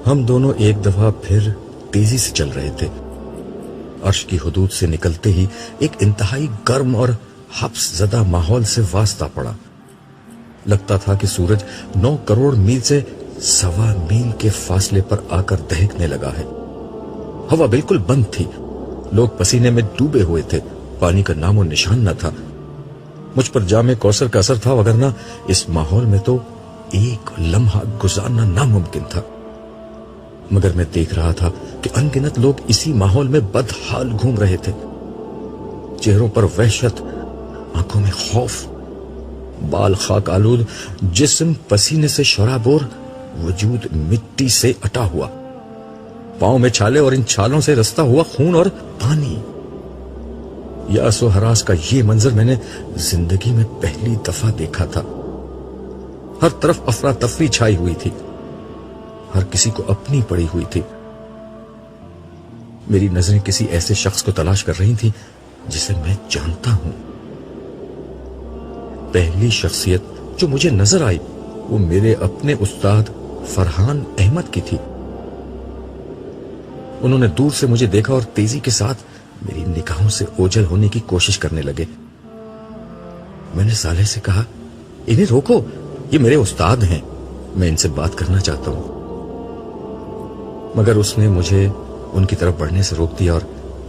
ہم دونوں ایک دفعہ پھر تیزی سے چل رہے تھے. عرش کی حدود سے نکلتے ہی ایک انتہائی گرم اور حبس زدہ ماحول سے واسطہ پڑا. لگتا تھا کہ سورج 9 کروڑ میل سے 1.25 میل کے فاصلے پر آ کر دہکنے لگا ہے. ہوا بالکل بند تھی. لوگ پسینے میں ڈوبے ہوئے تھے. پانی کا نام و نشان نہ تھا. مجھ پر جام کوثر کا اثر تھا، وگرنہ اس ماحول میں تو ایک لمحہ گزارنا ناممکن تھا. مگر میں دیکھ رہا تھا کہ ان گنت لوگ اسی ماحول میں بدحال گھوم رہے تھے. چہروں پر وحشت، آنکھوں میں خوف، بال خاک آلود، جسم پسینے سے شرابور، وجود مٹی سے اٹا ہوا، پاؤں میں چھالے اور ان چھالوں سے رستا ہوا خون اور پانی. یاس و ہراس کا یہ منظر میں نے زندگی میں پہلی دفعہ دیکھا تھا. ہر طرف افراتفری چھائی ہوئی تھی. ہر کسی کو اپنی پڑی ہوئی تھی. میری نظریں کسی ایسے شخص کو تلاش کر رہی تھیں جسے میں جانتا ہوں. پہلی شخصیت جو مجھے نظر آئی وہ میرے اپنے استاد فرحان احمد کی تھی. انہوں نے دور سے مجھے دیکھا اور تیزی کے ساتھ میری نگاہوں سے اوجھل ہونے کی کوشش کرنے لگے. میں نے صالح سے کہا، انہیں روکو، یہ میرے استاد ہیں، میں ان سے بات کرنا چاہتا ہوں. مگر اس نے مجھے ان کی طرف بڑھنے سے روک دیا اور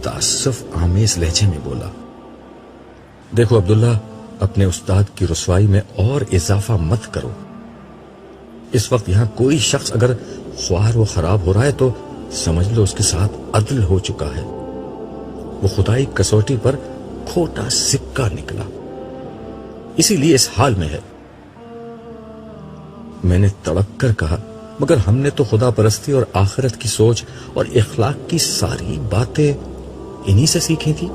تعصف آمیز لہجے میں بولا، دیکھو عبداللہ، اپنے استاد کی رسوائی میں اور اضافہ مت کرو. اس وقت یہاں کوئی شخص اگر خوار و خراب ہو رہا ہے تو سمجھ لو اس کے ساتھ عدل ہو چکا ہے. وہ خدائی کسوٹی پر کھوٹا سکہ نکلا، اسی لیے اس حال میں ہے. میں نے تڑپ کر کہا، مگر ہم نے تو خدا پرستی اور آخرت کی سوچ اور اخلاق کی ساری باتیں انہی سے سیکھی تھی.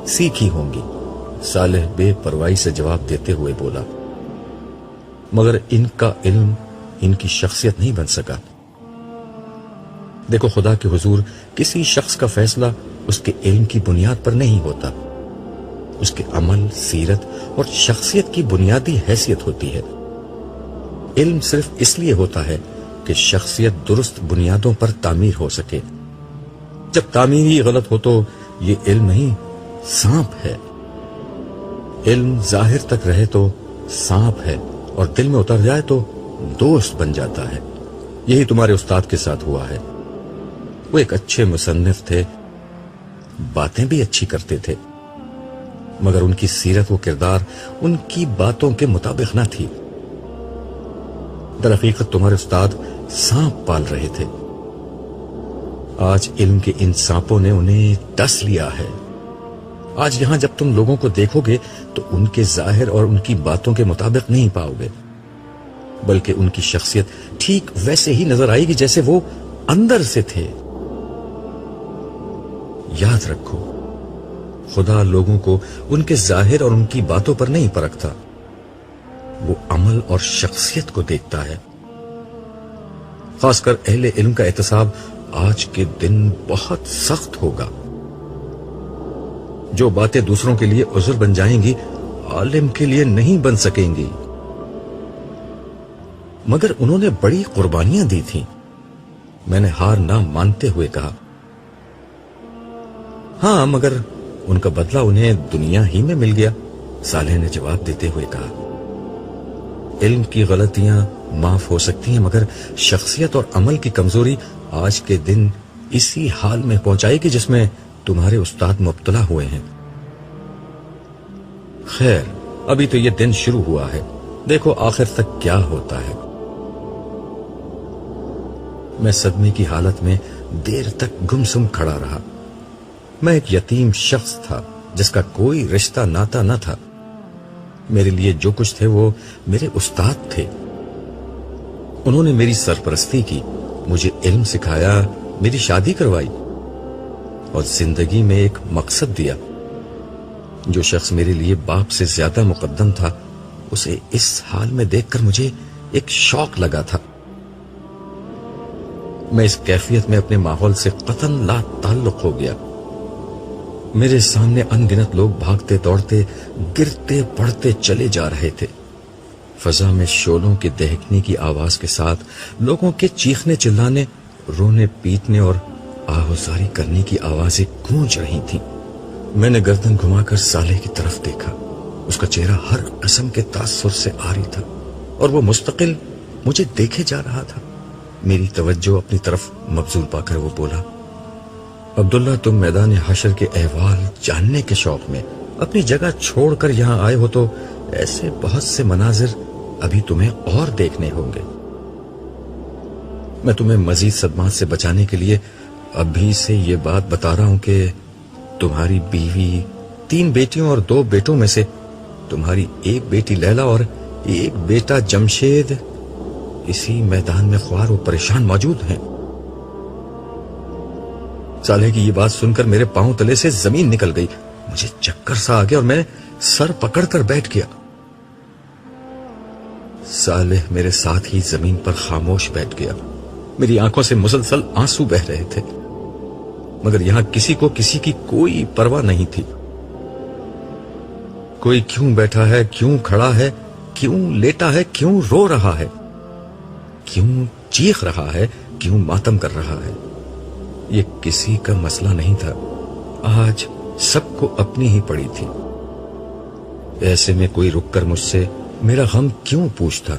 سیکھی ہوں گی، صالح بے پرواہی سے جواب دیتے ہوئے بولا، مگر ان کا علم ان کی شخصیت نہیں بن سکا. دیکھو، خدا کے حضور کسی شخص کا فیصلہ اس کے علم کی بنیاد پر نہیں ہوتا. اس کے عمل، سیرت اور شخصیت کی بنیادی حیثیت ہوتی ہے. علم صرف اس لیے ہوتا ہے کہ شخصیت درست بنیادوں پر تعمیر ہو سکے. جب تعمیر ہی غلط ہو تو یہ علم نہیں، سانپ ہے. علم ظاہر تک رہے تو سانپ ہے، اور دل میں اتر جائے تو دوست بن جاتا ہے. یہی تمہارے استاد کے ساتھ ہوا ہے. وہ ایک اچھے مصنف تھے، باتیں بھی اچھی کرتے تھے، مگر ان کی سیرت و کردار ان کی باتوں کے مطابق نہ تھی. در حقیقت تمہارے استاد سانپ پال رہے تھے. آج علم کے ان سانپوں نے انہیں ڈس لیا ہے. آج یہاں جب تم لوگوں کو دیکھو گے تو ان کے ظاہر اور ان کی باتوں کے مطابق نہیں پاؤ گے، بلکہ ان کی شخصیت ٹھیک ویسے ہی نظر آئے گی جیسے وہ اندر سے تھے. یاد رکھو، خدا لوگوں کو ان کے ظاہر اور ان کی باتوں پر نہیں پرکھتا، وہ عمل اور شخصیت کو دیکھتا ہے. خاص کر اہل علم کا احتساب آج کے دن بہت سخت ہوگا. جو باتیں دوسروں کے لیے عذر بن جائیں گی، عالم کے لیے نہیں بن سکیں گی. مگر انہوں نے بڑی قربانیاں دی تھیں. میں نے ہار نہ مانتے ہوئے کہا، ہاں، مگر ان کا بدلہ انہیں دنیا ہی میں مل گیا. صالح نے جواب دیتے ہوئے کہا، علم کی غلطیاں معاف ہو سکتی ہیں، مگر شخصیت اور عمل کی کمزوری آج کے دن اسی حال میں پہنچائے گی جس میں تمہارے استاد مبتلا ہوئے ہیں. خیر، ابھی تو یہ دن شروع ہوا ہے، دیکھو آخر تک کیا ہوتا ہے. میں صدمے کی حالت میں دیر تک گمسم کھڑا رہا. میں ایک یتیم شخص تھا جس کا کوئی رشتہ ناتا نہ تھا. میرے لیے جو کچھ تھے وہ میرے استاد تھے. انہوں نے میری سرپرستی کی، مجھے علم سکھایا، میری شادی کروائی اور زندگی میں ایک مقصد دیا. جو شخص میرے لیے باپ سے زیادہ مقدم تھا، اسے اس حال میں دیکھ کر مجھے ایک شوق لگا تھا. میں اس کیفیت میں اپنے ماحول سے قطعاً لا تعلق ہو گیا. میرے سامنے ان گنت لوگ بھاگتے دوڑتے، گرتے پڑتے چلے جا رہے تھے. فضا میں شعلوں کے دہکنے کی آواز کے ساتھ لوگوں کے چیخنے چلانے، رونے پیٹنے اور آہوزاری کرنے کی آوازیں گونج رہی تھیں۔ میں نے گردن گھما کر صالح کی طرف دیکھا۔ اس کا چہرہ ہر قسم کے تاثر سے عاری تھا اور وہ مستقل مجھے دیکھے جا رہا تھا۔ میری توجہ اپنی طرف مبذول پا کر وہ بولا، عبداللہ، تم میدان حشر کے احوال جاننے کے شوق میں اپنی جگہ چھوڑ کر یہاں آئے ہو تو ایسے بہت سے مناظر ابھی تمہیں اور دیکھنے ہوں گے۔ میں تمہیں مزید صدمات سے بچانے کے لیے ابھی سے یہ بات بتا رہا ہوں کہ تمہاری بیوی، 3 بیٹیوں اور 2 بیٹوں میں سے تمہاری ایک بیٹی لیلا اور ایک بیٹا جمشید اسی میدان میں خوار و پریشان موجود ہیں۔ صالح کی یہ بات سن کر میرے پاؤں تلے سے زمین نکل گئی۔ مجھے چکر سا آ گیا اور میں سر پکڑ کر بیٹھ گیا۔ صالح میرے ساتھ ہی زمین پر خاموش بیٹھ گیا۔ میری آنکھوں سے مسلسل آنسو بہ رہے تھے، مگر یہاں کسی کو کسی کی کوئی پرواہ نہیں تھی۔ کوئی کیوں بیٹھا ہے، کیوں کھڑا ہے، کیوں لیٹا ہے، کیوں رو رہا ہے، کیوں چیخ رہا ہے، کیوں ماتم کر رہا ہے، یہ کسی کا مسئلہ نہیں تھا۔ آج سب کو اپنی ہی پڑی تھی۔ ایسے میں کوئی رک کر مجھ سے میرا غم کیوں پوچھتا؟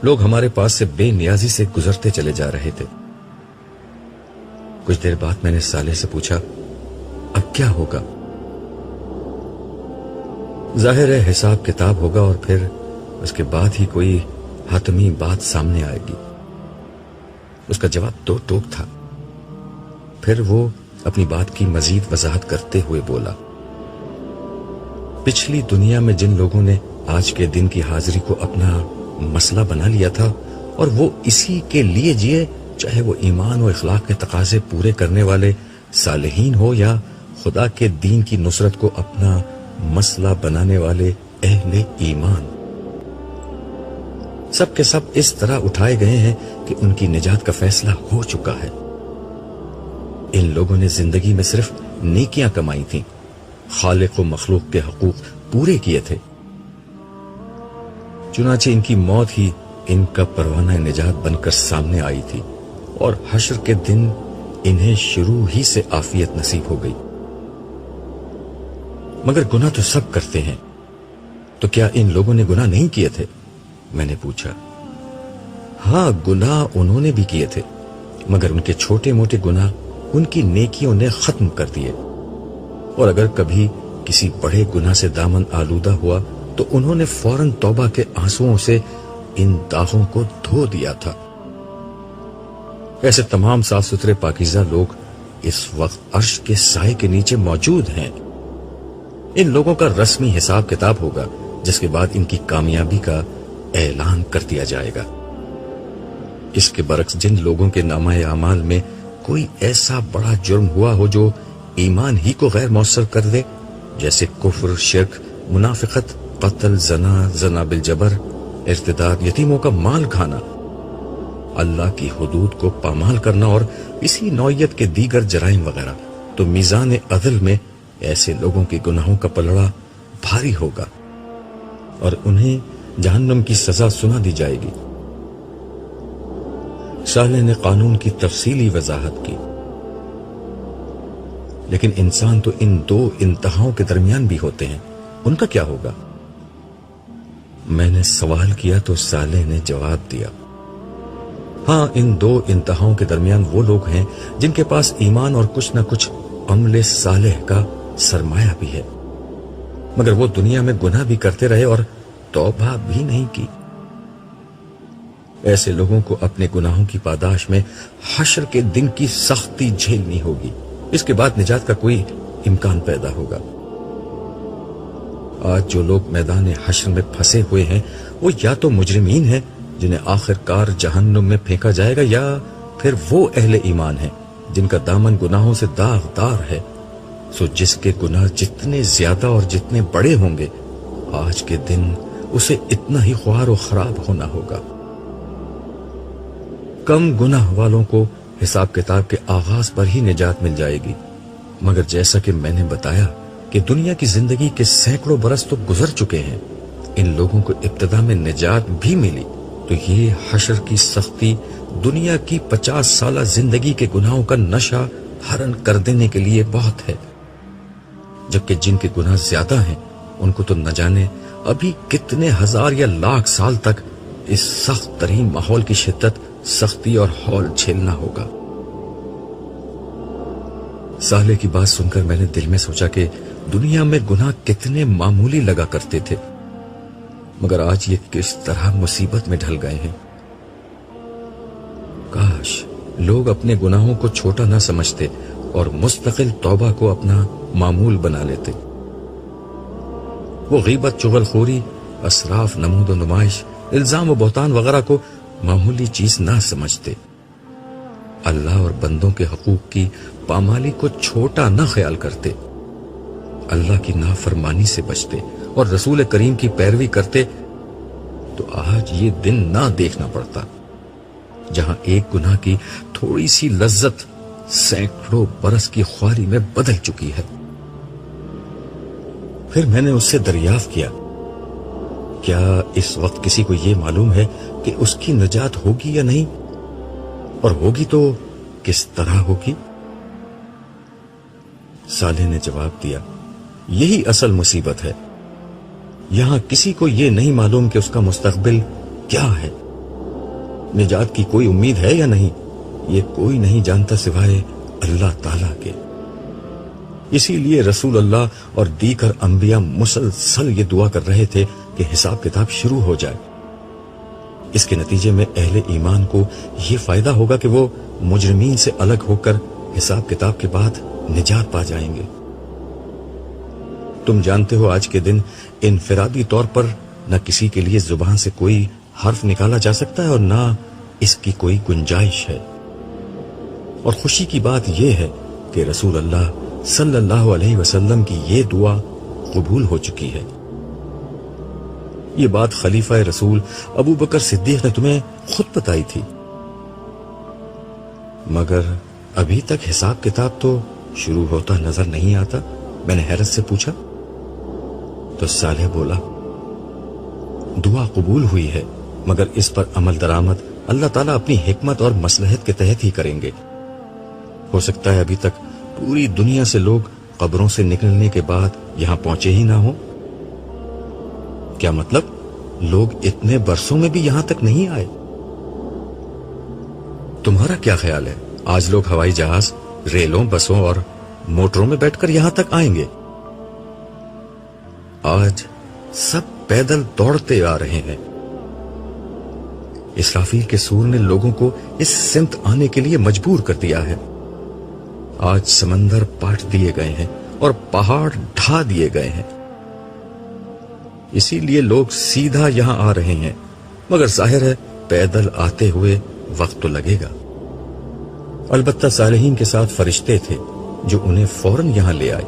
لوگ ہمارے پاس سے بے نیازی سے گزرتے چلے جا رہے تھے۔ کچھ دیر بعد میں نے صالح سے پوچھا، اب کیا ہوگا؟ ظاہر ہے حساب کتاب ہوگا اور پھر اس کے بعد ہی کوئی حتمی بات سامنے آئے گی۔ اس کا جواب 2 ٹوک تھا۔ پھر وہ اپنی بات کی مزید وضاحت کرتے ہوئے بولا، پچھلی دنیا میں جن لوگوں نے آج کے دن کی حاضری کو اپنا مسئلہ بنا لیا تھا اور وہ اسی کے لیے جیے، چاہے وہ ایمان و اخلاق کے تقاضے پورے کرنے والے صالحین ہو یا خدا کے دین کی نصرت کو اپنا مسئلہ بنانے والے اہل ایمان، سب کے سب اس طرح اٹھائے گئے ہیں کہ ان کی نجات کا فیصلہ ہو چکا ہے۔ ان لوگوں نے زندگی میں صرف نیکیاں کمائی تھیں، خالق و مخلوق کے حقوق پورے کیے تھے، چنانچہ ان کی موت ہی ان کا پروانہ نجات بن کر سامنے آئی تھی اور حشر کے دن انہیں شروع ہی سے عافیت نصیب ہو گئی۔ مگر گناہ تو سب کرتے ہیں، تو کیا ان لوگوں نے گناہ نہیں کیے تھے؟ میں نے پوچھا۔ ہاں، گناہ انہوں نے بھی کیے تھے، مگر ان کے چھوٹے موٹے گناہ ان کی نیکیوں نے ختم کر دیے، اور اگر کبھی کسی بڑے گناہ سے دامن آلودہ ہوا تو انہوں نے فوراً توبہ کے آنسوؤں سے ان داغوں کو دھو دیا تھا۔ ایسے تمام صاف ستھرے پاکیزہ لوگ اس وقت عرش کے سائے کے نیچے موجود ہیں۔ ان لوگوں کا رسمی حساب کتاب ہوگا، جس کے بعد ان کی کامیابی کا اعلان کر دیا جائے گا۔ اس کے برعکس جن لوگوں کے نامہ اعمال میں کوئی ایسا بڑا جرم ہوا ہو جو ایمان ہی کو غیر مؤثر کر دے، جیسے کفر، شرک، منافقت، قتل، زنا بالجبر، ارتداد، یتیموں کا مال کھانا، اللہ کی حدود کو پامال کرنا اور اسی نوعیت کے دیگر جرائم وغیرہ، تو میزان عدل میں ایسے لوگوں کے گناہوں کا پلڑا بھاری ہوگا اور انہیں جہنم کی سزا سنا دی جائے گی۔ صالح نے قانون کی تفصیلی وضاحت کی، لیکن انسان تو ان 2 انتہاؤں کے درمیان بھی ہوتے ہیں، ان کا کیا ہوگا؟ میں نے سوال کیا تو صالح نے جواب دیا، ہاں، ان 2 انتہاؤں کے درمیان وہ لوگ ہیں جن کے پاس ایمان اور کچھ نہ کچھ عمل صالح کا سرمایہ بھی ہے، مگر وہ دنیا میں گناہ بھی کرتے رہے اور توبہ بھی نہیں کی۔ ایسے لوگوں کو اپنے گناہوں کی پاداش میں حشر کے دن کی سختی جھیلنی ہوگی، اس کے بعد نجات کا کوئی امکان پیدا ہوگا۔ آج جو لوگ میدان حشر میں پھنسے ہوئے ہیں وہ یا تو مجرمین ہیں جنہیں آخر کار جہنم میں پھینکا جائے گا، یا پھر وہ اہل ایمان ہیں جن کا دامن گناہوں سے داغدار ہے۔ سو جس کے گناہ جتنے زیادہ اور جتنے بڑے ہوں گے، آج کے دن اسے اتنا ہی خوار و خراب ہونا ہوگا۔ کم گناہ والوں کو حساب کتاب کے آغاز پر ہی نجات مل جائے گی، مگر جیسا کہ میں نے بتایا کہ دنیا کی زندگی کے سینکڑوں برس تو گزر چکے ہیں، ان لوگوں کو ابتدا میں نجات بھی ملی تو یہ حشر کی سختی دنیا کی 50 سالہ زندگی کے گناہوں کا نشہ ہرن کر دینے کے لیے بہت ہے، جبکہ جن کے گناہ زیادہ ہیں ان کو تو نہ جانے ابھی کتنے ہزار یا لاکھ سال تک اس سخت ترین ماحول کی شدت، سختی اور ہول جھیلنا ہوگا۔ صالح کی بات سن کر میں نے دل میں سوچا کہ دنیا میں گناہ کتنے معمولی لگا کرتے تھے، مگر آج یہ کس طرح مصیبت میں ڈھل گئے ہیں۔ کاش لوگ اپنے گناہوں کو چھوٹا نہ سمجھتے اور مستقل توبہ کو اپنا معمول بنا لیتے۔ وہ غیبت، چغلخوری، اسراف، نمود و نمائش، الزام و بہتان وغیرہ کو معمولی چیز نہ سمجھتے، اللہ اور بندوں کے حقوق کی پامالی کو چھوٹا نہ خیال کرتے، اللہ کی نافرمانی سے بچتے اور رسول کریم کی پیروی کرتے، تو آج یہ دن نہ دیکھنا پڑتا جہاں ایک گناہ کی تھوڑی سی لذت سینکڑوں برس کی خواری میں بدل چکی ہے۔ پھر میں نے اس سے دریافت کیا، کیا اس وقت کسی کو یہ معلوم ہے کہ اس کی نجات ہوگی یا نہیں، اور ہوگی تو کس طرح ہوگی؟ صالح نے جواب دیا، یہی اصل مصیبت ہے، یہاں کسی کو یہ نہیں معلوم کہ اس کا مستقبل کیا ہے، نجات کی کوئی امید ہے یا نہیں، یہ کوئی نہیں جانتا سوائے اللہ تعالیٰ کے۔ اسی لیے رسول اللہ اور دیگر انبیاء مسلسل یہ دعا کر رہے تھے کہ حساب کتاب شروع ہو جائے۔ اس کے نتیجے میں اہل ایمان کو یہ فائدہ ہوگا کہ وہ مجرمین سے الگ ہو کر حساب کتاب کے بعد نجات پا جائیں گے۔ تم جانتے ہو آج کے دن انفرادی طور پر نہ کسی کے لیے زبان سے کوئی حرف نکالا جا سکتا ہے اور نہ اس کی کوئی گنجائش ہے، اور خوشی کی بات یہ ہے کہ رسول اللہ صلی اللہ علیہ وسلم کی یہ دعا قبول ہو چکی ہے۔ یہ بات خلیفہ رسول ابو بکر صدیق نے تمہیں خود بتائی تھی، مگر ابھی تک حساب کتاب تو شروع ہوتا نظر نہیں آتا، میں نے حیرت سے پوچھا۔ تو صالح بولا، دعا قبول ہوئی ہے مگر اس پر عمل درآمد اللہ تعالیٰ اپنی حکمت اور مصلحت کے تحت ہی کریں گے۔ ہو سکتا ہے ابھی تک پوری دنیا سے لوگ قبروں سے نکلنے کے بعد یہاں پہنچے ہی نہ ہوں۔ کیا مطلب؟ لوگ اتنے برسوں میں بھی یہاں تک نہیں آئے؟ تمہارا کیا خیال ہے آج لوگ ہوائی جہاز، ریلوں، بسوں اور موٹروں میں بیٹھ کر یہاں تک آئیں گے؟ آج سب پیدل دوڑتے آ رہے ہیں۔ اسرافیل کے سور نے لوگوں کو اس سمت آنے کے لیے مجبور کر دیا ہے۔ آج سمندر پاٹ دیے گئے ہیں اور پہاڑ ڈھا دیے گئے ہیں، اسی لیے لوگ سیدھا یہاں آ رہے ہیں، مگر ظاہر ہے پیدل آتے ہوئے وقت تو لگے گا۔ البتہ صالحین کے ساتھ فرشتے تھے جو انہیں فوراً یہاں لے آئے۔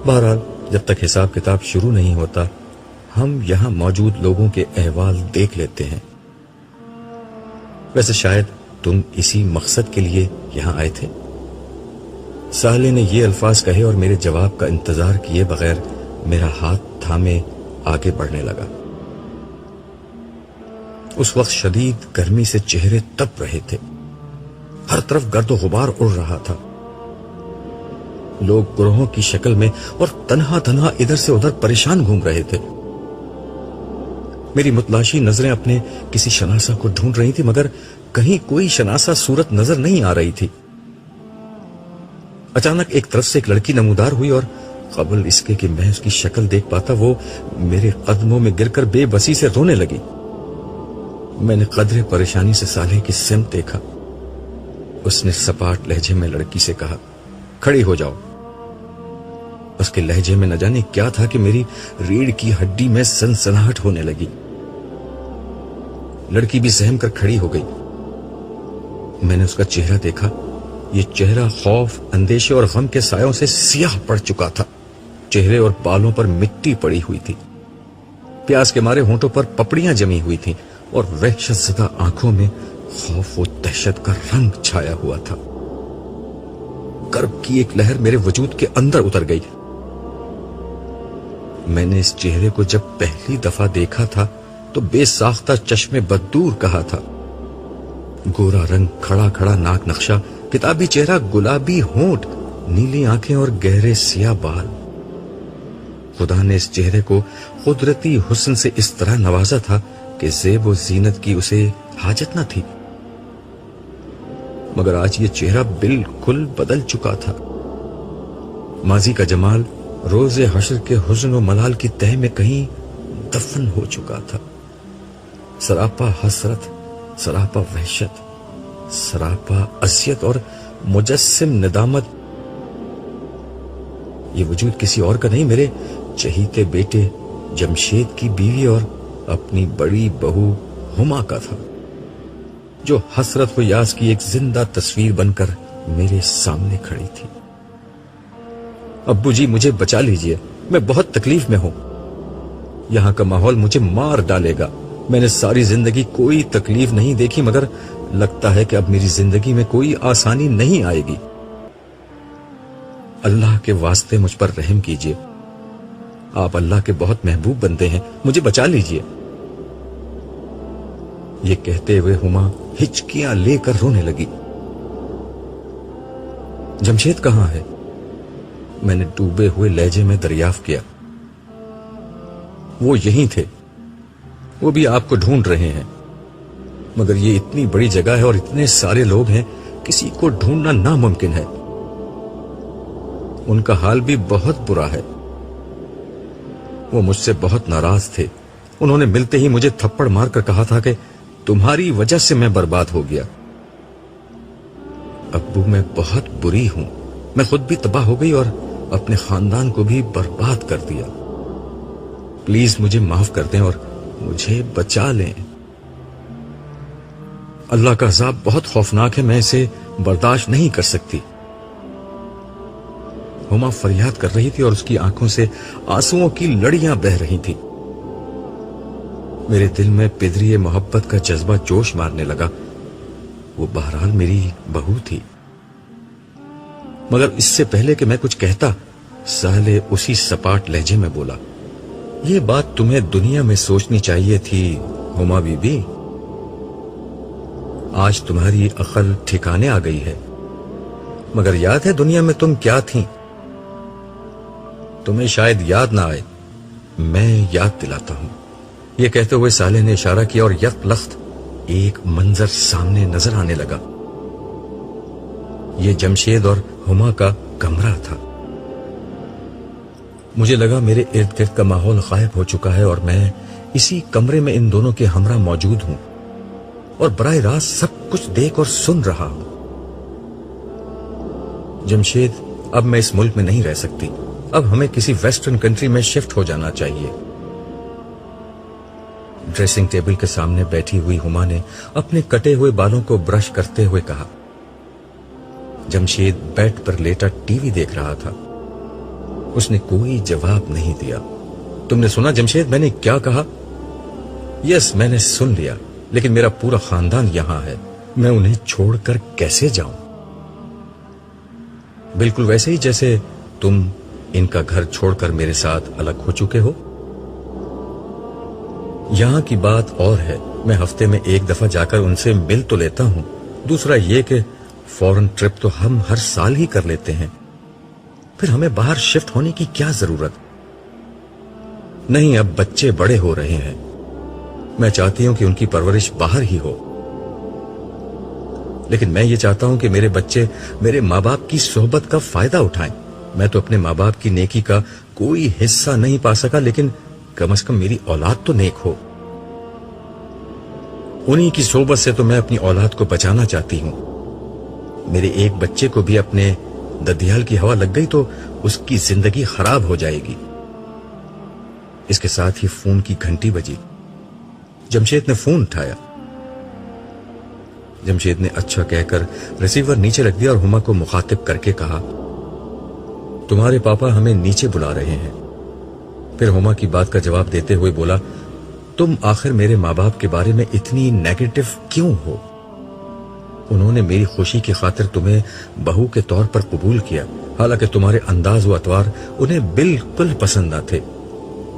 بہرحال جب تک حساب کتاب شروع نہیں ہوتا ہم یہاں موجود لوگوں کے احوال دیکھ لیتے ہیں۔ ویسے شاید تم اسی مقصد کے لیے یہاں آئے تھے؟ صالح نے یہ الفاظ کہے اور میرے جواب کا انتظار کیے بغیر میرا ہاتھ تھامے آگے بڑھنے لگا۔ اس وقت شدید گرمی سے چہرے تپ رہے تھے، ہر طرف گرد و غبار اڑ رہا تھا، لوگ گروہوں کی شکل میں اور تنہا تنہا ادھر سے ادھر پریشان گھوم رہے تھے۔ میری متلاشی نظریں اپنے کسی شناسہ کو ڈھونڈ رہی تھی، مگر کہیں کوئی شناسہ صورت نظر نہیں آ رہی تھی۔ اچانک ایک طرف سے ایک لڑکی نمودار ہوئی اور قبل اس کے کہ میں اس کی شکل دیکھ پاتا وہ میرے قدموں میں گر کر بے بسی سے رونے لگی۔ میں نے قدرے پریشانی سے صالح کی سمت دیکھا۔ اس نے سپاٹ لہجے میں لڑکی سے کہا، کھڑی ہو جاؤ۔ اس کے لہجے میں نہ جانے کیا تھا کہ میری ریڑھ کی ہڈی میں سنسناہٹ ہونے لگی۔ لڑکی بھی سہم کر کھڑی ہو گئی۔ میں نے اس کا چہرہ دیکھا، یہ چہرہ خوف، اندیشے اور غم کے سایوں سے سیاہ پڑ چکا تھا، چہرے اور بالوں پر مٹی پڑی ہوئی تھی، پیاس کے مارے ہونٹوں پر پپڑیاں جمی ہوئی تھیں اور وحشت زدہ آنکھوں میں خوف و دہشت کا رنگ چھایا ہوا تھا۔ کرب کی ایک لہر میرے وجود کے اندر اتر گئی۔ میں نے اس چہرے کو جب پہلی دفعہ دیکھا تھا تو بے ساختہ چشمے بددور کہا تھا. گورا رنگ، کھڑا کھڑا ناک نقشہ، کتابی چہرہ، گلابی ہونٹ، نیلی آنکھیں اور گہرے سیاہ بال. خدا نے اس چہرے کو قدرتی حسن سے اس طرح نوازا تھا کہ زیب و زینت کی اسے حاجت نہ تھی. مگر آج یہ چہرہ بالکل بدل چکا تھا. ماضی کا جمال روز حشر کے حزن و ملال کی تہ میں کہیں دفن ہو چکا تھا. سراپا حسرت، سراپا وحشت، سراپا اذیت اور مجسم ندامت. یہ وجود کسی اور کا نہیں، میرے چہیتے بیٹے جمشید کی بیوی اور اپنی بڑی بہو ہما کا تھا، جو حسرت و یاس کی ایک زندہ تصویر بن کر میرے سامنے کھڑی تھی. ابو جی مجھے بچا لیجئے، میں بہت تکلیف میں ہوں. یہاں کا ماحول مجھے مار ڈالے گا. میں نے ساری زندگی کوئی تکلیف نہیں دیکھی، مگر لگتا ہے کہ اب میری زندگی میں کوئی آسانی نہیں آئے گی. اللہ کے واسطے مجھ پر رحم کیجئے. آپ اللہ کے بہت محبوب بندے ہیں، مجھے بچا لیجئے. یہ کہتے ہوئے ہما ہچکیاں لے کر رونے لگی. جمشید کہاں ہے؟ میں نے ڈوبے ہوئے لہجے میں دریافت کیا. وہ یہیں تھے، وہ بھی آپ کو ڈھونڈ رہے ہیں. مگر یہ اتنی بڑی جگہ ہے اور اتنے سارے لوگ ہیں، کسی کو ڈھونڈنا ناممکن ہے. ان کا حال بھی بہت برا ہے. وہ مجھ سے بہت ناراض تھے. انہوں نے ملتے ہی مجھے تھپڑ مار کر کہا تھا کہ تمہاری وجہ سے میں برباد ہو گیا. ابو میں بہت بری ہوں. میں خود بھی تباہ ہو گئی اور اپنے خاندان کو بھی برباد کر دیا. پلیز مجھے معاف کر دیں اور مجھے بچا لیں. اللہ کا عذاب بہت خوفناک ہے، میں اسے برداشت نہیں کر سکتی. ہما فریاد کر رہی تھی اور اس کی آنکھوں سے آنسوؤں کی لڑیاں بہہ رہی تھی. میرے دل میں پدری محبت کا جذبہ جوش مارنے لگا. وہ بہرحال میری بہو تھی. مگر اس سے پہلے کہ میں کچھ کہتا، سہلے اسی سپاٹ لہجے میں بولا، یہ بات تمہیں دنیا میں سوچنی چاہیے تھی ہما بی بی. آج تمہاری عقل ٹھکانے آ گئی ہے. مگر یاد ہے دنیا میں تم کیا تھیں؟ تمہیں شاید یاد نہ آئے، میں یاد دلاتا ہوں. یہ کہتے ہوئے سالے نے اشارہ کیا اور یک لخت ایک منظر سامنے نظر آنے لگا. یہ جمشید اور ہما کا کمرہ تھا. مجھے لگا میرے ارد گرد کا ماحول غائب ہو چکا ہے اور میں اسی کمرے میں ان دونوں کے ہمراہ موجود ہوں اور براہ راست سب کچھ دیکھ اور سن رہا ہوں. جمشید، اب میں اس ملک میں نہیں رہ سکتی. اب ہمیں کسی ویسٹرن کنٹری میں شفٹ ہو جانا چاہیے. ڈریسنگ ٹیبل کے سامنے بیٹھی ہوئی ہما نے اپنے کٹے ہوئے بالوں کو برش کرتے ہوئے کہا. جمشید بیڈ پر لیٹا ٹی وی دیکھ رہا تھا. اس نے کوئی جواب نہیں دیا. تم نے سنا جمشید میں نے کیا کہا؟ یس، میں نے سن لیا، لیکن میرا پورا خاندان یہاں ہے. میں انہیں چھوڑ کر کیسے جاؤں؟ بالکل ویسے ہی جیسے تم ان کا گھر چھوڑ کر میرے ساتھ الگ ہو چکے ہو. یہاں کی بات اور ہے. میں ہفتے میں ایک دفعہ جا کر ان سے مل تو لیتا ہوں. دوسرا یہ کہ فورن ٹرپ تو ہم ہر سال ہی کر لیتے ہیں. پھر ہمیں باہر شفٹ ہونے کی کیا ضرورت؟ نہیں، اب بچے بڑے ہو رہے ہیں. میں چاہتی ہوں کہ ان کی پرورش باہر ہی ہو. لیکن میں یہ چاہتا ہوں کہ میرے بچے میرے ماں باپ کی صحبت کا فائدہ اٹھائیں. میں تو اپنے ماں باپ کی نیکی کا کوئی حصہ نہیں پا سکا، لیکن کم از کم میری اولاد تو نیک ہو. انہی کی صحبت سے تو میں اپنی اولاد کو بچانا چاہتی ہوں. میرے ایک بچے کو بھی اپنے ددیال کی ہوا لگ گئی تو اس کی زندگی خراب ہو جائے گی. اس کے ساتھ ہی فون کی گھنٹی بجی. جمشید نے فون اٹھایا. جمشید نے اچھا کہہ کر ریسیور نیچے رکھ دیا اور ہما کو مخاطب کر کے کہا، تمہارے پاپا ہمیں نیچے بلا رہے ہیں. پھر ہما کی بات کا جواب دیتے ہوئے بولا، تم آخر میرے ماں باپ کے بارے میں اتنی نیگیٹو کیوں ہو؟ انہوں نے میری خوشی کی خاطر تمہیں بہو کے طور پر قبول کیا، حالانکہ تمہارے انداز و اطوار انہیں بالکل پسند نہ تھے.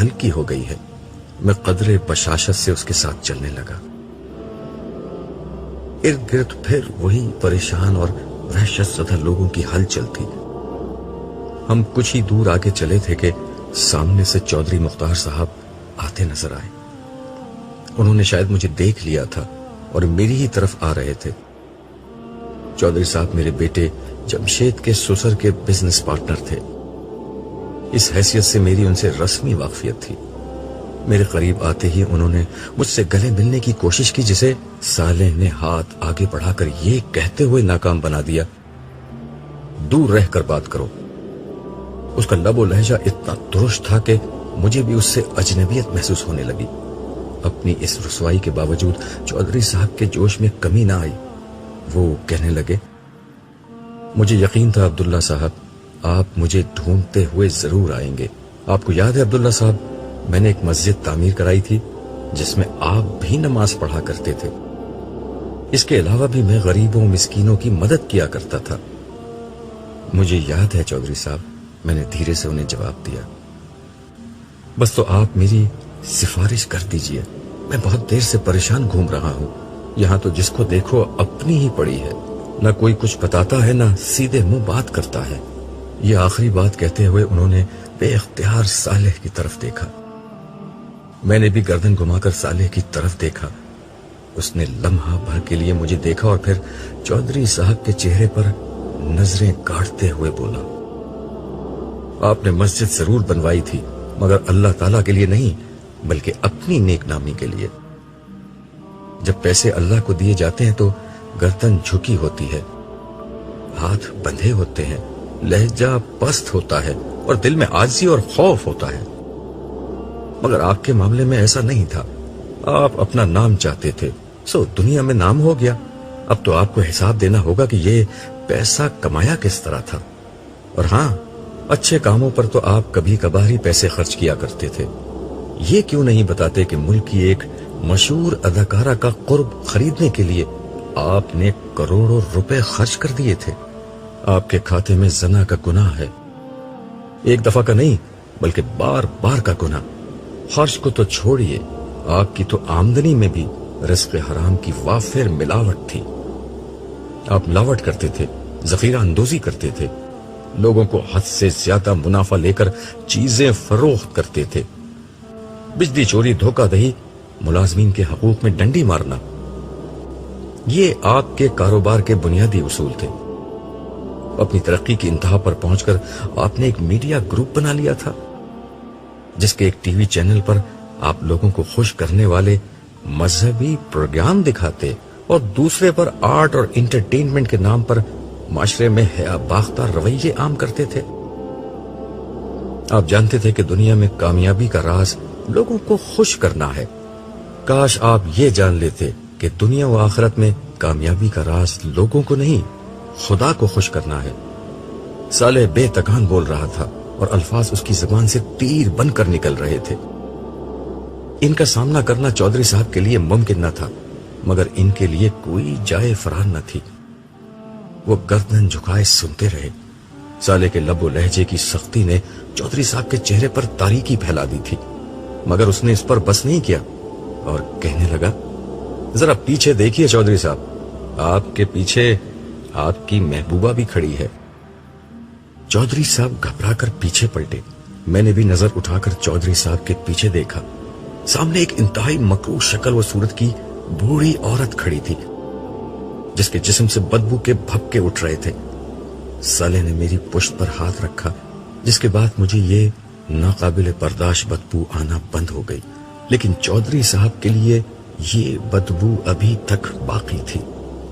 ہلکی ہو گئی ہے۔ میں قدرے بشاشت سے اس کے ساتھ چلنے لگا۔ ارد گرد پھر وہی پریشان اور وحشت زدہ لوگوں کی ہلچل تھی۔ ہم کچھ ہی دور آگے چلے تھے کہ سامنے سے چودھری مختار صاحب آتے نظر آئے۔ انہوں نے شاید مجھے دیکھ لیا تھا اور میری ہی طرف آ رہے تھے۔ چودھری صاحب میرے بیٹے جمشید کے سسر کے بزنس پارٹنر تھے۔ اس حیثیت سے میری ان سے رسمی واقفیت تھی۔ میرے قریب آتے ہی انہوں نے مجھ سے گلے ملنے کی کوشش کی، جسے صالح نے ہاتھ آگے بڑھا کر یہ کہتے ہوئے ناکام بنا دیا، دور رہ کر بات کرو۔ اس کا لب و لہجہ اتنا درست تھا کہ مجھے بھی اس سے اجنبیت محسوس ہونے لگی۔ اپنی اس رسوائی کے باوجود چودھری صاحب کے جوش میں کمی نہ آئی۔ وہ کہنے لگے، مجھے یقین تھا عبداللہ صاحب آپ مجھے ڈھونڈتے ہوئے ضرور آئیں گے۔ آپ کو یاد ہے عبداللہ صاحب، میں نے ایک مسجد تعمیر کرائی تھی جس میں آپ بھی نماز پڑھا کرتے تھے۔ اس کے علاوہ بھی میں غریبوں مسکینوں کی مدد کیا کرتا تھا۔ مجھے یاد ہے چودھری صاحب، میں نے دھیرے سے انہیں جواب دیا۔ بس تو آپ میری سفارش کر دیجئے، میں بہت دیر سے پریشان گھوم رہا ہوں۔ یہاں تو جس کو دیکھو اپنی ہی پڑی ہے، نہ کوئی کچھ بتاتا ہے نہ سیدھے منہ بات کرتا ہے۔ یہ آخری بات کہتے ہوئے انہوں نے بے اختیار صالح کی طرف دیکھا۔ میں نے بھی گردن گھما کر صالح کی طرف دیکھا۔ اس نے لمحہ بھر کے لیے مجھے دیکھا اور پھر چودھری صاحب کے چہرے پر نظریں کاٹتے ہوئے بولا، آپ نے مسجد ضرور بنوائی تھی، مگر اللہ تعالیٰ کے لیے نہیں بلکہ اپنی نیک نامی کے لیے۔ جب پیسے اللہ کو دیے جاتے ہیں تو گردن جھکی ہوتی ہے، ہاتھ بندھے ہوتے ہیں، لہجہ پست ہوتا ہے اور دل میں عاجزی اور خوف ہوتا ہے۔ مگر آپ کے معاملے میں ایسا نہیں تھا۔ آپ اپنا نام چاہتے تھے، سو دنیا میں نام ہو گیا۔ اب تو آپ کو حساب دینا ہوگا کہ یہ پیسہ کمایا کس طرح تھا۔ اور ہاں، اچھے کاموں پر تو آپ کبھی کبھار ہی پیسے خرچ کیا کرتے تھے۔ یہ کیوں نہیں بتاتے کہ ملک کی ایک مشہور اداکارہ کا قرب خریدنے کے لیے آپ نے کروڑوں روپے خرچ کر دیے تھے۔ آپ کے کھاتے میں زنا کا گناہ ہے، ایک دفعہ کا نہیں بلکہ بار بار کا گناہ۔ خرچ کو تو چھوڑیے، آپ کی تو آمدنی میں بھی رزق حرام کی وافر ملاوٹ تھی۔ آپ ملاوٹ کرتے تھے، ذخیرہ اندوزی کرتے تھے، لوگوں کو حد سے زیادہ منافع لے کر چیزیں فروخت کرتے تھے، بجلی چوری، دھوکہ دہی، ملازمین کے حقوق میں ڈنڈی مارنا، یہ آپ کے کاروبار کے بنیادی اصول تھے۔ اپنی ترقی کی انتہا پر پہنچ کر آپ نے ایک میڈیا گروپ بنا لیا تھا، جس کے ایک ٹی وی چینل پر آپ لوگوں کو خوش کرنے والے مذہبی پروگرام دکھاتے اور دوسرے پر آرٹ اور انٹرٹینمنٹ کے نام پر معاشرے میں حیا باختہ رویے عام کرتے تھے۔ آپ جانتے تھے کہ دنیا میں کامیابی کا راز لوگوں کو خوش کرنا ہے۔ کاش آپ یہ جان لیتے کہ دنیا و آخرت میں کامیابی کا راز لوگوں کو نہیں، خدا کو خوش کرنا ہے۔ صالح بے تکان بول رہا تھا اور الفاظ اس کی زبان سے تیر بن کر نکل رہے تھے۔ ان کا سامنا کرنا چودھری صاحب کے لیے ممکن نہ تھا، مگر ان کے لیے کوئی جائے فرار نہ تھی۔ وہ گردن جھکائے سنتے رہے۔ صالح کے لب و لہجے کی سختی نے چودھری صاحب کے چہرے پر تاریکی پھیلا دی تھی، مگر اس نے اس پر بس نہیں کیا اور کہنے لگا، ذرا پیچھے دیکھیے چودھری صاحب، آپ کے پیچھے آپ کی محبوبہ بھی کھڑی ہے۔ چودھری صاحب گھبرا کر پیچھے پلٹے۔ میں نے بھی نظر اٹھا کر چودھری صاحب کے پیچھے دیکھا۔ سامنے ایک انتہائی مکروہ شکل و صورت کی بوڑھی عورت کھڑی تھی، جس کے جسم سے بدبو کے بھپکے اٹھ رہے تھے۔ صالح نے میری پشت پر ہاتھ رکھا، جس کے بعد مجھے یہ ناقابل برداشت بدبو آنا بند ہو گئی، لیکن چودھری صاحب کے لیے یہ بدبو ابھی تک باقی تھی۔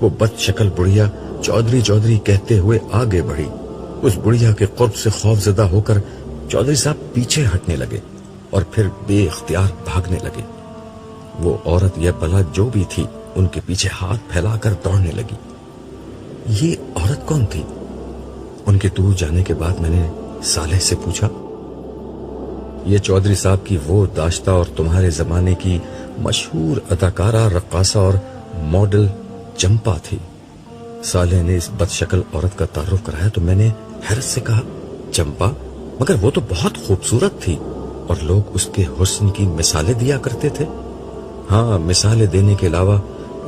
وہ بد شکل بڑھیا چودھری چودھری کہتے ہوئے آگے بڑھی۔ اس بڑھیا کے قرب سے خوف زدہ ہو کر چودھری صاحب پیچھے ہٹنے لگے اور پھر بے اختیار بھاگنے لگے۔ وہ عورت یا بلا جو بھی تھی ان کے پیچھے ہاتھ پھیلا کر دوڑنے لگی۔ یہ عورت کون تھی؟ ان کے دور جانے کے بعد میں نے صالح سے پوچھا، یہ چودھری صاحب کی وہ داشتہ اور تمہارے زمانے کی مشہور اداکارہ، رقاصہ اور ماڈل چمپا تھی۔ صالح نے اس بد شکل عورت کا تعارف کرایا تو میں نے حیرت سے کہا، چمپا؟ مگر وہ تو بہت خوبصورت تھی، اور لوگ اس کے حسن کی مثالیں دیا کرتے تھے. ہاں، مثالیں دینے کے علاوہ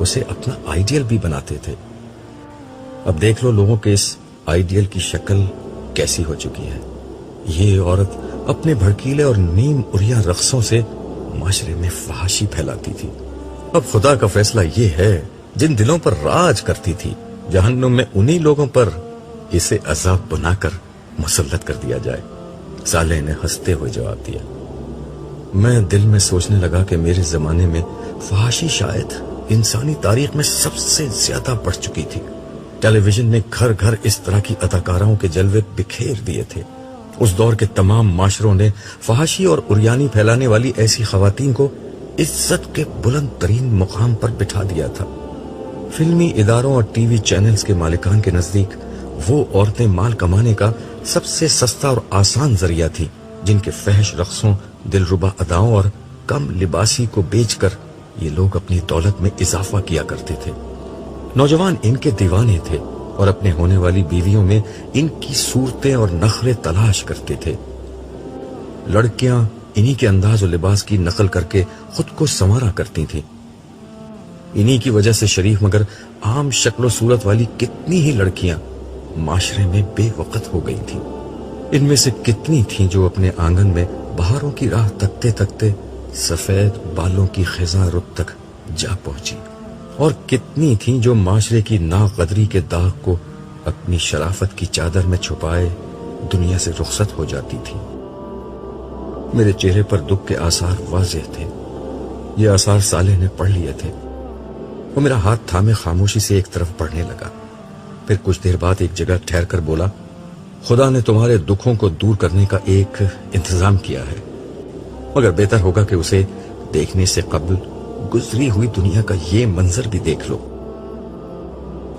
اسے اپنا آئیڈیل بھی بناتے تھے. اب دیکھ لو لوگوں کے اس آئیڈیل کی شکل کیسی ہو چکی ہے. یہ عورت اپنے بھڑکیلے اور نیم اریاں رقصوں سے معاشرے میں فحاشی پھیلاتی تھی. اب خدا کا فیصلہ یہ ہے، جن دلوں پر راج کرتی تھی، جہنم میں انہی لوگوں پر اسے عذاب بنا کر مسلط کر دیا جائے. صالح نے ہنستے ہوئے جواب دیا. میں دل میں سوچنے لگا کہ میرے زمانے میں فحاشی شاید انسانی تاریخ میں سب سے زیادہ بڑھ چکی تھی. ٹیلی ویژن نے گھر گھر اس طرح کی اداکاراؤں کے جلوے بکھیر دیے تھے. اس دور کے تمام معاشروں نے فحاشی اور اریانی پھیلانے والی ایسی خواتین کو عزت کے بلند ترین مقام پر بٹھا دیا تھا. فلمی اداروں اور ٹی وی چینلز کے مالکان کے نزدیک وہ عورتیں مال کمانے کا سب سے سستا اور آسان ذریعہ تھی، جن کے فحش رقصوں، دلربا اداؤں اور کم لباسی کو بیچ کر یہ لوگ اپنی دولت میں اضافہ کیا کرتے تھے. نوجوان ان کے دیوانے تھے اور اپنے ہونے والی بیویوں میں ان کی صورتیں اور نخرے تلاش کرتے تھے. لڑکیاں انہی کے انداز و لباس کی نقل کر کے خود کو سنوارا کرتی تھیں. انہی کی وجہ سے شریف مگر عام شکل و صورت والی کتنی ہی لڑکیاں معاشرے میں بے وقت ہو گئی تھیں. ان میں سے کتنی تھیں جو اپنے آنگن میں بہاروں کی راہ تکتے تکتے سفید بالوں کی خزاں رخ تک جا پہنچی، اور کتنی تھیں جو معاشرے کی ناقدری کے داغ کو اپنی شرافت کی چادر میں چھپائے دنیا سے رخصت ہو جاتی تھی. میرے چہرے پر دکھ کے آثار واضح تھے. یہ آثار صالح نے پڑھ لیے تھے. وہ میرا ہاتھ تھامے خاموشی سے ایک طرف بڑھنے لگا. پھر کچھ دیر بعد ایک جگہ ٹھہر کر بولا، خدا نے تمہارے دکھوں کو دور کرنے کا ایک انتظام کیا ہے، مگر بہتر ہوگا کہ اسے دیکھنے سے قبل گزری ہوئی دنیا کا یہ منظر بھی دیکھ لو.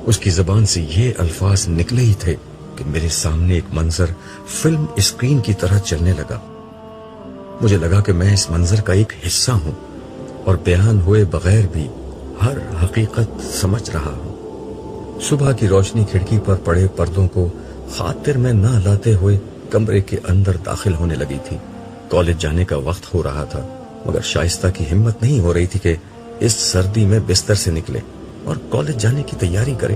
اس کی زبان سے یہ الفاظ نکلے ہی تھے کہ میرے سامنے ایک منظر فلم اسکرین کی طرح چلنے لگا. مجھے لگا کہ میں اس منظر کا ایک حصہ ہوں اور بیان ہوئے بغیر بھی ہر حقیقت سمجھ رہا ہوں. صبح کی روشنی کھڑکی پر پڑے پردوں کو خاطر میں نہ لاتے ہوئے کمرے کے اندر داخل ہونے لگی تھی. کالج جانے کا وقت ہو رہا تھا، مگر شائستہ کی ہمت نہیں ہو رہی تھی کہ اس سردی میں بستر سے نکلے اور کالج جانے کی تیاری کرے.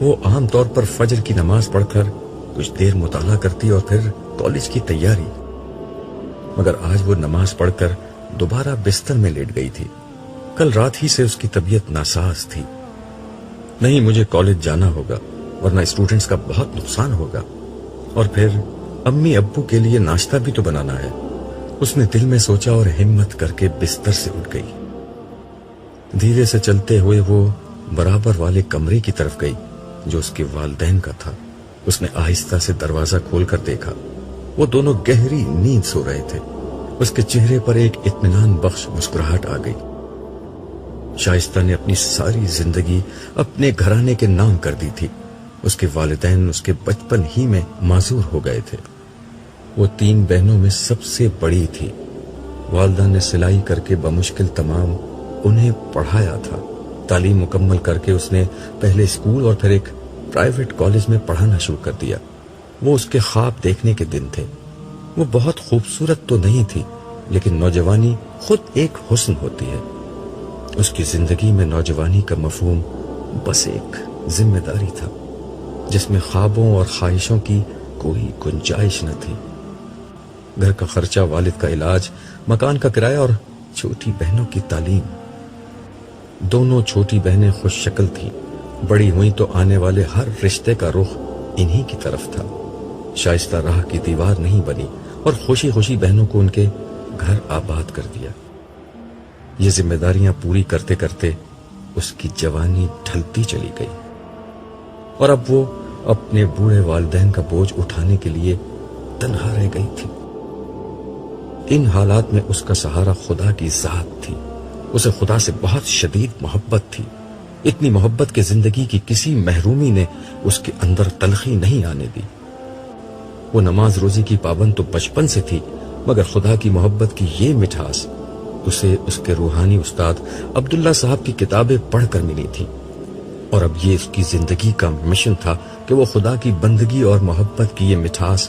وہ عام طور پر فجر کی نماز پڑھ کر کچھ دیر مطالعہ کرتی اور پھر کالج کی تیاری، مگر آج وہ نماز پڑھ کر دوبارہ بستر میں لیٹ گئی تھی. کل رات ہی سے اس کی طبیعت ناساز تھی. نہیں، مجھے کالج جانا ہوگا ورنہ اسٹوڈنٹس کا بہت نقصان ہوگا، اور پھر امی ابو کے لیے ناشتہ بھی تو بنانا ہے. اس نے دل میں سوچا اور ہمت کر کے بستر سے اٹھ گئی. دھیرے سے چلتے ہوئے وہ برابر والے کمرے کی طرف گئی جو اس کے والدین کا تھا. اس نے آہستہ سے دروازہ کھول کر دیکھا. وہ دونوں گہری نیند سو رہے تھے. اس کے چہرے پر ایک اطمینان بخش مسکراہٹ آ گئی. شائستہ نے اپنی ساری زندگی اپنے گھرانے کے نام کر دی تھی. اس کے والدین اس کے بچپن ہی میں معذور ہو گئے تھے. وہ 3 بہنوں میں سب سے بڑی تھی. والدہ نے سلائی کر کے بمشکل تمام انہیں پڑھایا تھا. تعلیم مکمل کر کے اس نے پہلے اسکول اور پھر ایک پرائیویٹ کالج میں پڑھانا شروع کر دیا. وہ اس کے خواب دیکھنے کے دن تھے. وہ بہت خوبصورت تو نہیں تھی، لیکن نوجوانی خود ایک حسن ہوتی ہے. اس کی زندگی میں نوجوانی کا مفہوم بس ایک ذمہ داری تھا جس میں خوابوں اور خواہشوں کی کوئی گنجائش نہ تھی. گھر کا خرچہ، والد کا علاج، مکان کا کرایہ اور چھوٹی بہنوں کی تعلیم. دونوں چھوٹی بہنیں خوش شکل تھیں. بڑی ہوئی تو آنے والے ہر رشتے کا رخ انہی کی طرف تھا. شائستہ راہ کی دیوار نہیں بنی اور خوشی خوشی بہنوں کو ان کے گھر آباد کر دیا. یہ ذمہ داریاں پوری کرتے کرتے اس کی جوانی ڈھلتی چلی گئی اور اب وہ اپنے بوڑھے والدین کا بوجھ اٹھانے کے لیے تنہا رہ گئی تھی. ان حالات میں اس کا سہارا خدا کی ذات تھی. اسے خدا سے بہت شدید محبت تھی. اتنی محبت کہ زندگی کی کسی محرومی نے اس کے اندر تلخی نہیں آنے دی. وہ نماز روزی کی پابند تو بچپن سے تھی، مگر خدا کی محبت کی یہ مٹھاس اسے اس کے روحانی استاد عبداللہ صاحب کی کتابیں پڑھ کر ملی تھی. اور اب یہ اس کی زندگی کا مشن تھا کہ وہ خدا کی بندگی اور محبت کی یہ مٹھاس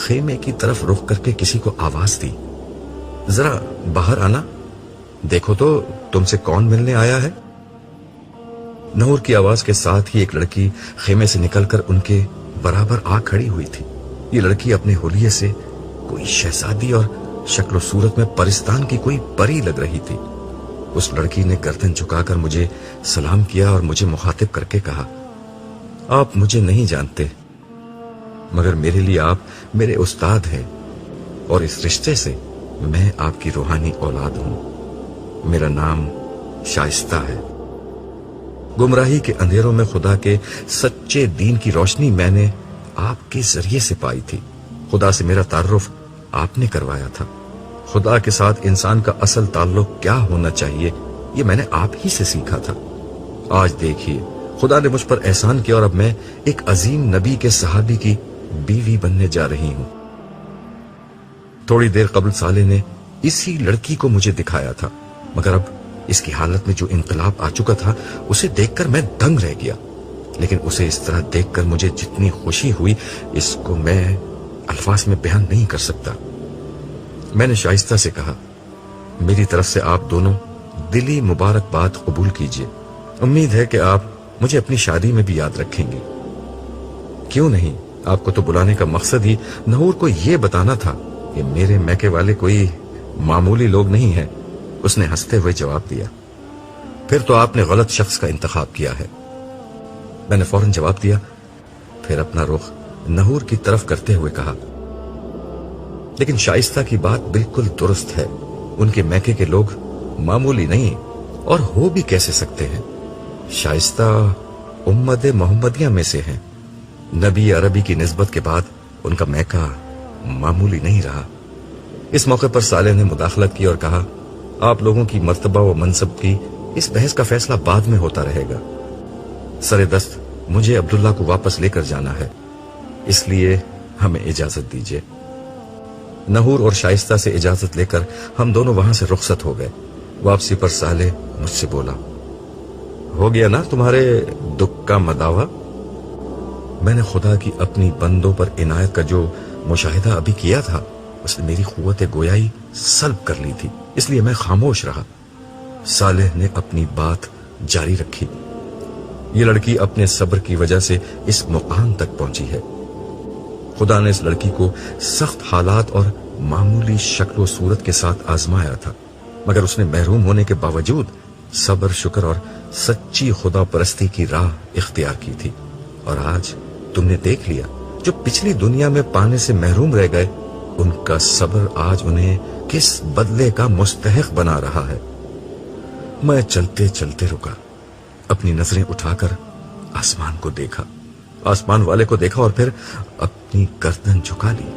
خیمے کی طرف رخ کر کے کسی کو آواز دی، ذرا باہر آنا، دیکھو تو تم سے کون ملنے آیا ہے۔ نور کی آواز کے ساتھ ہی ایک لڑکی خیمے سے نکل کر ان کے برابر آ کھڑی ہوئی تھی۔ یہ لڑکی اپنے حلیے سے کوئی شہزادی اور شکل و صورت میں پرستان کی کوئی پری لگ رہی تھی۔ اس لڑکی نے گردن جھکا کر مجھے سلام کیا اور مجھے مخاطب کر کے کہا، آپ مجھے نہیں جانتے، مگر میرے لیے آپ میرے استاد ہیں، اور اس رشتے سے میں آپ کی روحانی اولاد ہوں۔ میرا نام شائستہ ہے۔ گمراہی کے اندھیروں میں خدا کے سچے دین کی روشنی میں نے آپ کے ذریعے سے پائی تھی۔ خدا سے میرا تعارف آپ نے کروایا تھا۔ خدا کے ساتھ انسان کا اصل تعلق کیا ہونا چاہیے یہ میں نے آپ ہی سے سیکھا تھا۔ آج دیکھیے خدا نے مجھ پر احسان کیا اور اب میں ایک عظیم نبی کے صحابی کی بیوی بننے جا رہی ہوں۔ تھوڑی دیر قبل صالح نے اسی لڑکی کو مجھے دکھایا تھا، مگر اب اس کی حالت میں جو انقلاب آ چکا تھا اسے دیکھ کر میں دنگ رہ گیا، لیکن اسے اس طرح دیکھ کر مجھے جتنی خوشی ہوئی اس کو میں الفاظ میں بیان نہیں کر سکتا۔ میں نے شائستہ سے کہا، میری طرف سے آپ دونوں دلی مبارکباد قبول کیجیے، امید ہے کہ آپ مجھے اپنی شادی میں بھی یاد رکھیں گی۔ کیوں نہیں، آپ کو تو بلانے کا مقصد ہی نحور کو یہ بتانا تھا کہ میرے میکے والے کوئی معمولی لوگ نہیں ہیں، اس نے ہنستے ہوئے جواب دیا۔ پھر تو آپ نے غلط شخص کا انتخاب کیا ہے، میں نے فوراً جواب دیا، پھر اپنا رخ نحور کی طرف کرتے ہوئے کہا، لیکن شائستہ کی بات بالکل درست ہے، ان کے میکے کے لوگ معمولی نہیں اور ہو بھی کیسے سکتے ہیں۔ شائستہ امت محمدیہ میں سے ہیں، نبی عربی کی نسبت کے بعد ان کا میکہ معمولی نہیں رہا۔ اس موقع پر صالح نے مداخلت کی اور کہا، آپ لوگوں کی مرتبہ و منصب کی اس بحث کا فیصلہ بعد میں ہوتا رہے گا، سر دست مجھے عبداللہ کو واپس لے کر جانا ہے، اس لیے ہمیں اجازت دیجیے۔ نحور اور شائستہ سے اجازت لے کر ہم دونوں وہاں سے رخصت ہو گئے۔ واپسی پر صالح مجھ سے بولا، ہو گیا نا تمہارے دکھ کا مداوع؟ میں نے خدا کی اپنی بندوں پر عنایت کا جو مشاہدہ ابھی کیا تھا اس نے میری قوت گویائی سلب کر لی تھی، اس لیے میں خاموش رہا۔ صالح نے اپنی بات جاری رکھی، یہ لڑکی اپنے صبر کی وجہ سے اس مقام تک پہنچی ہے۔ خدا نے اس لڑکی کو سخت حالات اور معمولی شکل و صورت کے ساتھ آزمایا تھا، مگر اس نے محروم ہونے کے باوجود صبر، شکر اور سچی خدا پرستی کی راہ اختیار کی تھی، اور آج تم نے دیکھ لیا جو پچھلی دنیا میں پانے سے محروم رہ گئے ان کا صبر آج انہیں کس بدلے کا مستحق بنا رہا ہے۔ میں چلتے چلتے رکا، اپنی نظریں اٹھا کر آسمان کو دیکھا، آسمان والے کو دیکھا اور پھر اپنی گردن جھکا لی۔